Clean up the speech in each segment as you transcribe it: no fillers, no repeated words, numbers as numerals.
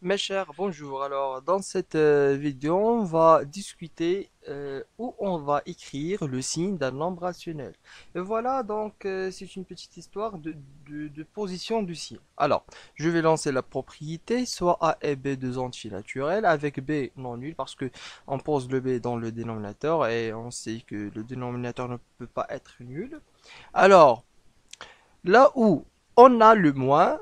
Mes chers, bonjour. Alors, dans cette vidéo, on va discuter où on va écrire le signe d'un nombre rationnel. Et voilà, donc, c'est une petite histoire de position du signe. Alors, je vais lancer la propriété, soit A et B deux entiers naturels, avec B non nul, parce que on pose le B dans le dénominateur et on sait que le dénominateur ne peut pas être nul. Alors, là où on a le moins,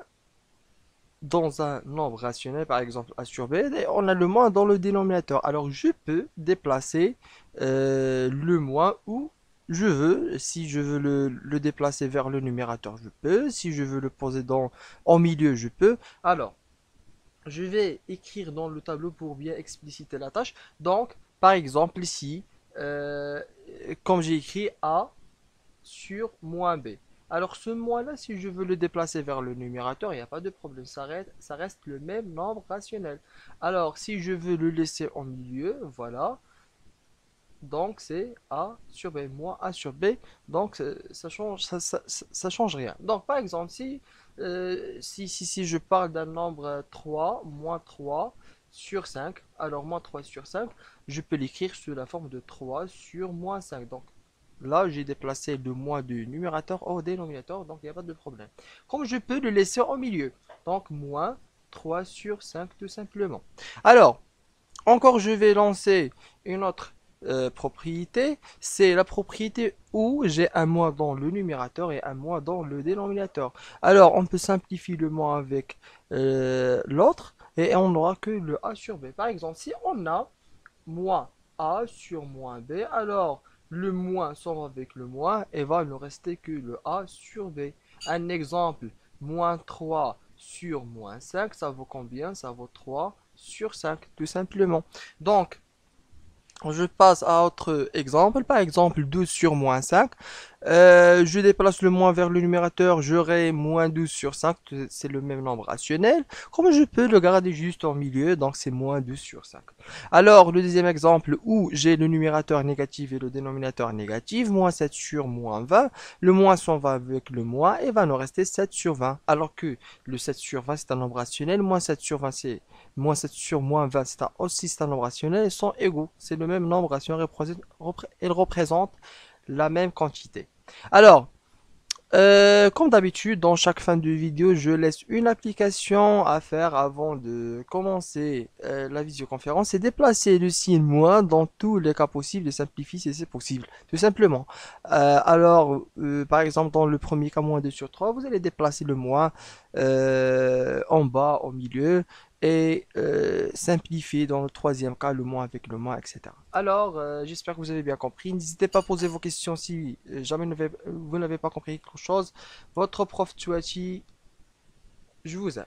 dans un nombre rationnel, par exemple a sur b, et on a le moins dans le dénominateur. Alors je peux déplacer le moins où je veux. Si je veux le déplacer vers le numérateur, je peux. Si je veux le poser en milieu, je peux. Alors, je vais écrire dans le tableau pour bien expliciter la tâche. Donc, par exemple, ici, euh, comme j'ai écrit A sur moins b. Alors ce moins-là, si je veux le déplacer vers le numérateur, il n'y a pas de problème, ça reste le même nombre rationnel. Alors si je veux le laisser au milieu, voilà, donc c'est a sur b, moins a sur b, donc ça change, ça change rien. Donc par exemple, si je parle d'un nombre 3 moins 3 sur 5, alors moins 3 sur 5, je peux l'écrire sous la forme de 3 sur moins 5. Donc là, j'ai déplacé le moins du numérateur au dénominateur, donc il n'y a pas de problème. Comme je peux le laisser au milieu, donc moins 3 sur 5 tout simplement. Alors, encore je vais lancer une autre propriété, c'est la propriété où j'ai un moins dans le numérateur et un moins dans le dénominateur. Alors, on peut simplifier le moins avec l'autre et on n'aura que le a sur b. Par exemple, si on a moins a sur moins b, alors le moins s'en va avec le moins et va ne rester que le a sur b. Un exemple, moins 3 sur moins 5, ça vaut combien? Ça vaut 3 sur 5, tout simplement. Donc, je passe à autre exemple, par exemple 12 sur moins 5. Je déplace le moins vers le numérateur, j'aurai moins 12 sur 5, c'est le même nombre rationnel. Comme je peux le garder juste en milieu, donc c'est moins 12 sur 5. Alors, le deuxième exemple où j'ai le numérateur négatif et le dénominateur négatif, moins 7 sur moins 20, le moins s'en va avec le moins et va nous rester 7 sur 20. Alors que le 7 sur 20 c'est un nombre rationnel, moins 7 sur 20 c'est moins 7 sur moins 20 c'est un nombre rationnel, ils sont égaux. C'est le même nombre rationnel, ils représentent la même quantité. Alors, comme d'habitude, dans chaque fin de vidéo, je laisse une application à faire avant de commencer la visioconférence et déplacer le signe moins dans tous les cas possibles et simplifier si c'est possible, tout simplement. Par exemple, dans le premier cas, moins 2 sur 3, vous allez déplacer le moins en bas, au milieu, et simplifier dans le troisième cas le moins avec le moins, etc. Alors, j'espère que vous avez bien compris. N'hésitez pas à poser vos questions si jamais vous n'avez pas compris quelque chose. Votre prof Tuati, je vous aime.